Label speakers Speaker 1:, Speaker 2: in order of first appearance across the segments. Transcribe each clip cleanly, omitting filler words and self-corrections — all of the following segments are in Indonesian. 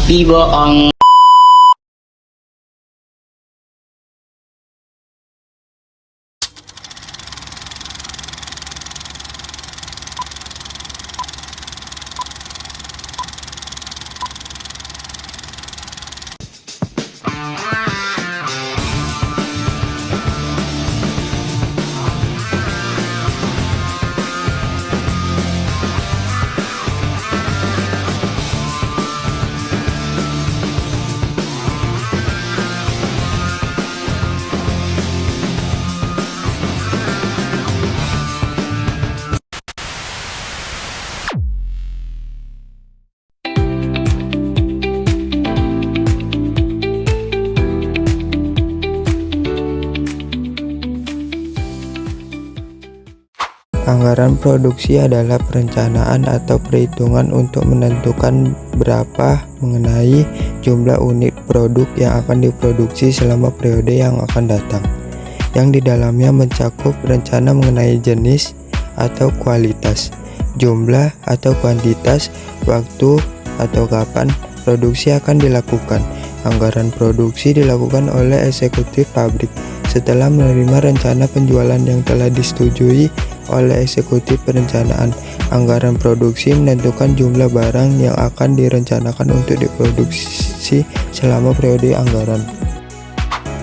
Speaker 1: Biboong.
Speaker 2: Anggaran produksi adalah perencanaan atau perhitungan untuk menentukan berapa mengenai jumlah unit produk yang akan diproduksi selama periode yang akan datang, yang di dalamnya mencakup rencana mengenai jenis atau kualitas, jumlah atau kuantitas, waktu atau kapan produksi akan dilakukan. Anggaran produksi dilakukan oleh eksekutif pabrik setelah menerima rencana penjualan yang telah disetujui oleh eksekutif perencanaan. Anggaran produksi menentukan jumlah barang yang akan direncanakan untuk diproduksi selama periode anggaran.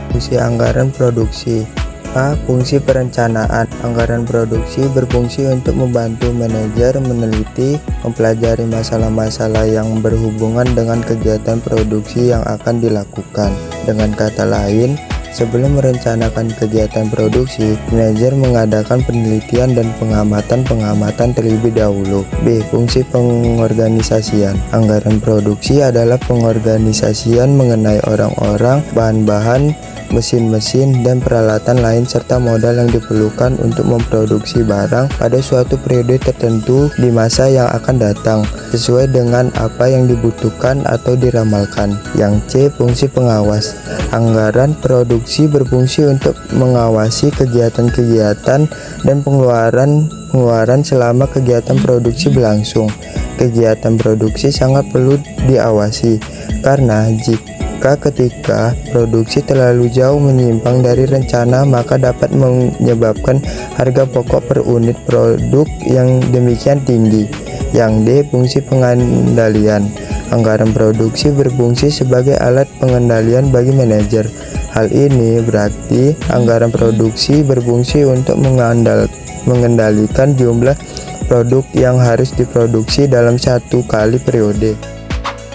Speaker 2: Fungsi anggaran produksi. A. Fungsi perencanaan. Anggaran produksi berfungsi untuk membantu manajer meneliti, mempelajari masalah-masalah yang berhubungan dengan kegiatan produksi yang akan dilakukan. Dengan kata lain, sebelum merencanakan kegiatan produksi, manajer mengadakan penelitian dan pengamatan terlebih dahulu. B. Fungsi pengorganisasian. Anggaran produksi adalah pengorganisasian mengenai orang-orang, bahan-bahan, mesin-mesin, dan peralatan lain serta modal yang diperlukan untuk memproduksi barang pada suatu periode tertentu di masa yang akan datang, sesuai dengan apa yang dibutuhkan atau diramalkan. Yang C. Fungsi pengawas. Anggaran produksi berfungsi untuk mengawasi kegiatan-kegiatan dan pengeluaran selama kegiatan produksi berlangsung. Kegiatan produksi sangat perlu diawasi karena ketika produksi terlalu jauh menyimpang dari rencana, maka dapat menyebabkan harga pokok per unit produk yang demikian tinggi. Yang D. Fungsi pengendalian. Anggaran produksi berfungsi sebagai alat pengendalian bagi manajer. Hal ini berarti anggaran produksi berfungsi untuk mengendalikan jumlah produk yang harus diproduksi dalam satu kali periode.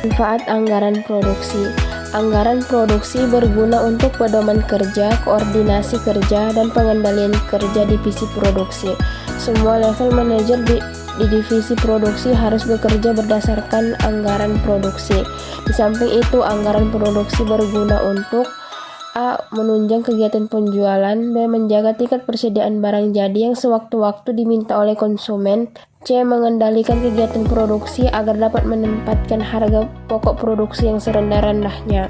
Speaker 3: Manfaat anggaran produksi. Anggaran produksi berguna untuk pedoman kerja, koordinasi kerja, dan pengendalian kerja divisi produksi. Semua level manajer di divisi produksi harus bekerja berdasarkan anggaran produksi. Di samping itu, anggaran produksi berguna untuk A. Menunjang kegiatan penjualan. B. Menjaga tingkat persediaan barang jadi yang sewaktu-waktu diminta oleh konsumen. C. Mengendalikan kegiatan produksi agar dapat menempatkan harga pokok produksi yang serendah-rendahnya.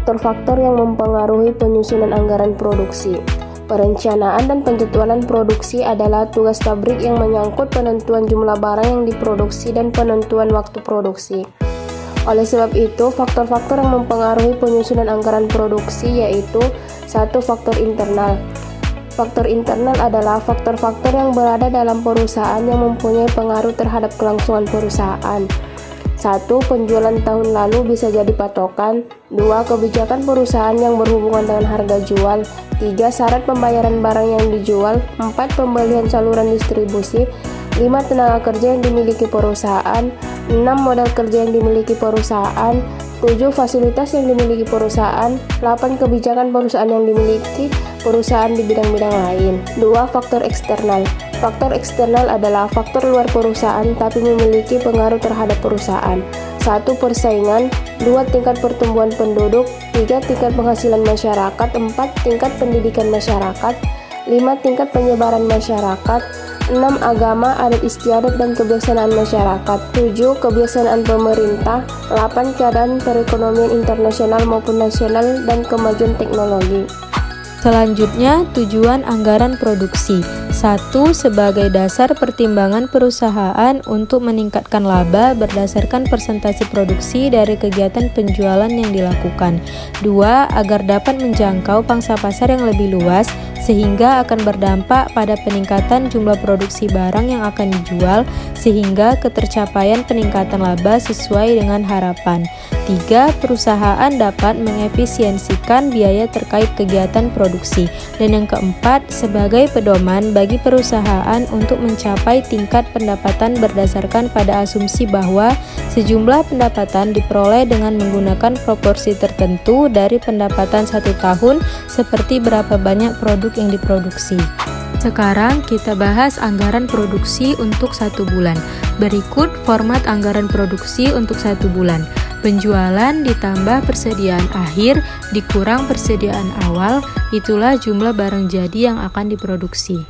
Speaker 3: Faktor-faktor yang mempengaruhi penyusunan anggaran produksi. Perencanaan dan penjadwalan produksi adalah tugas pabrik yang menyangkut penentuan jumlah barang yang diproduksi dan penentuan waktu produksi. Oleh sebab itu, faktor-faktor yang mempengaruhi penyusunan anggaran produksi yaitu 1. Faktor internal. Faktor internal adalah faktor-faktor yang berada dalam perusahaan yang mempunyai pengaruh terhadap kelangsungan perusahaan. 1. Penjualan tahun lalu bisa jadi patokan. 2. Kebijakan perusahaan yang berhubungan dengan harga jual. 3. Syarat pembayaran barang yang dijual. 4. Pembelian saluran distribusi. 5. Tenaga kerja yang dimiliki perusahaan. 6. Modal kerja yang dimiliki perusahaan. 7. Fasilitas yang dimiliki perusahaan. 8. Kebijakan perusahaan yang dimiliki perusahaan di bidang-bidang lain. 2. Faktor eksternal. Faktor eksternal adalah faktor luar perusahaan tapi memiliki pengaruh terhadap perusahaan. 1. Persaingan. 2. Tingkat pertumbuhan penduduk. 3. Tingkat penghasilan masyarakat. 4. Tingkat pendidikan masyarakat. 5. Tingkat penyebaran masyarakat. 6. Agama, adat istiadat, dan kebiasaan masyarakat. 7. Kebiasaan pemerintah. 8. Keadaan perekonomian internasional maupun nasional dan kemajuan teknologi.
Speaker 1: Selanjutnya, tujuan anggaran produksi. 1. Sebagai dasar pertimbangan perusahaan untuk meningkatkan laba berdasarkan persentase produksi dari kegiatan penjualan yang dilakukan. 2. Agar dapat menjangkau pangsa pasar yang lebih luas sehingga akan berdampak pada peningkatan jumlah produksi barang yang akan dijual sehingga ketercapaian peningkatan laba sesuai dengan harapan. 3. Perusahaan dapat mengefisiensikan biaya terkait kegiatan produksi. Dan yang keempat, sebagai pedoman bagi perusahaan untuk mencapai tingkat pendapatan berdasarkan pada asumsi bahwa sejumlah pendapatan diperoleh dengan menggunakan proporsi tertentu dari pendapatan 1 tahun seperti berapa banyak produk yang diproduksi. Sekarang kita bahas anggaran produksi untuk 1 bulan. Berikut format anggaran produksi untuk 1 bulan. Penjualan ditambah persediaan akhir dikurang persediaan awal, itulah jumlah barang jadi yang akan diproduksi.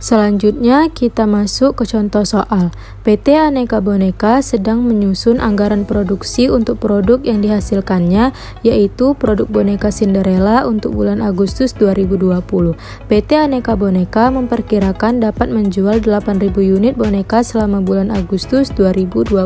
Speaker 1: Selanjutnya kita masuk ke contoh soal. PT Aneka Boneka sedang menyusun anggaran produksi untuk produk yang dihasilkannya, yaitu produk boneka Cinderella untuk bulan Agustus 2020. PT Aneka Boneka memperkirakan dapat menjual 8.000 unit boneka selama bulan Agustus 2020.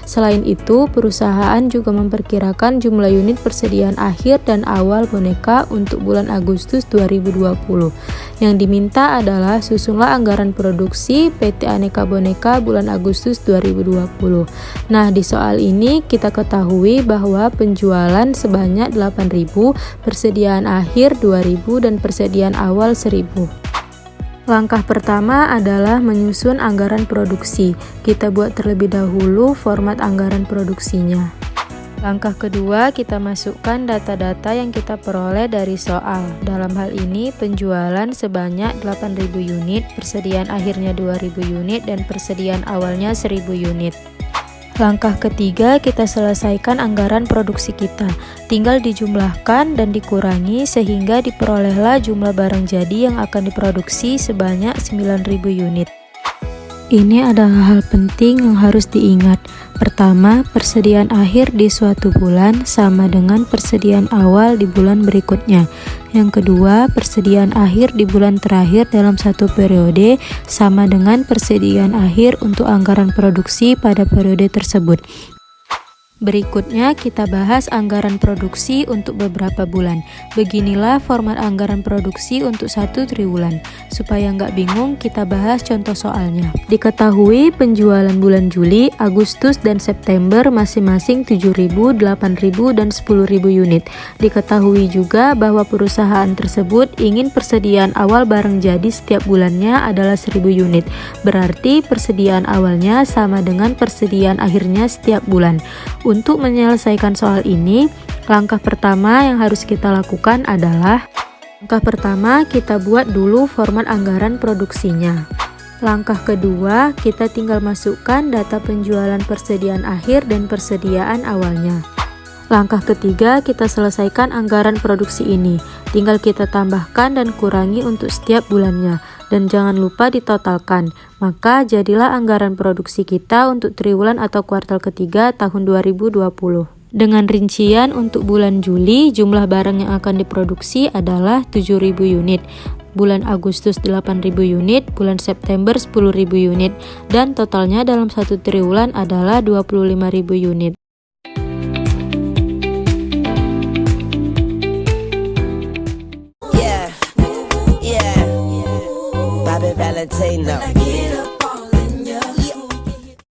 Speaker 1: Selain itu, perusahaan juga memperkirakan jumlah unit persediaan akhir dan awal boneka untuk bulan Agustus 2020. Yang diminta adalah susunlah anggaran produksi PT Aneka Boneka bulan Agustus 2020. Nah, di soal ini kita ketahui bahwa penjualan sebanyak 8.000, persediaan akhir 2.000 dan persediaan awal 1.000. Langkah pertama adalah menyusun anggaran produksi. Kita buat terlebih dahulu format anggaran produksinya. Langkah kedua, kita masukkan data-data yang kita peroleh dari soal. Dalam hal ini, penjualan sebanyak 8.000 unit, persediaan akhirnya 2.000 unit, dan persediaan awalnya 1.000 unit. Langkah ketiga, kita selesaikan anggaran produksi kita. Tinggal dijumlahkan dan dikurangi sehingga diperolehlah jumlah barang jadi yang akan diproduksi sebanyak 9.000 unit. Ini adalah hal penting yang harus diingat. Pertama, persediaan akhir di suatu bulan sama dengan persediaan awal di bulan berikutnya. Yang kedua, persediaan akhir di bulan terakhir dalam satu periode sama dengan persediaan akhir untuk anggaran produksi pada periode tersebut. Berikutnya kita bahas anggaran produksi untuk beberapa bulan. Beginilah format anggaran produksi untuk 1 triwulan. Supaya nggak bingung, kita bahas contoh soalnya. Diketahui penjualan bulan Juli, Agustus, dan September masing-masing 7.000, 8.000, dan 10.000 unit. Diketahui juga bahwa perusahaan tersebut ingin persediaan awal barang jadi setiap bulannya adalah 1.000 unit. Berarti persediaan awalnya sama dengan persediaan akhirnya setiap bulan. Untuk menyelesaikan soal ini, langkah pertama yang harus kita lakukan adalah langkah pertama, kita buat dulu format anggaran produksinya. Langkah kedua, kita tinggal masukkan data penjualan persediaan akhir dan persediaan awalnya. Langkah ketiga, kita selesaikan anggaran produksi ini. Tinggal kita tambahkan dan kurangi untuk setiap bulannya. Dan jangan lupa ditotalkan. Maka jadilah anggaran produksi kita untuk triwulan atau kuartal ketiga tahun 2020. Dengan rincian untuk bulan Juli, jumlah barang yang akan diproduksi adalah 7.000 unit. Bulan Agustus 8.000 unit, bulan September 10.000 unit, dan totalnya dalam satu triwulan adalah 25.000 unit.
Speaker 4: Valentino.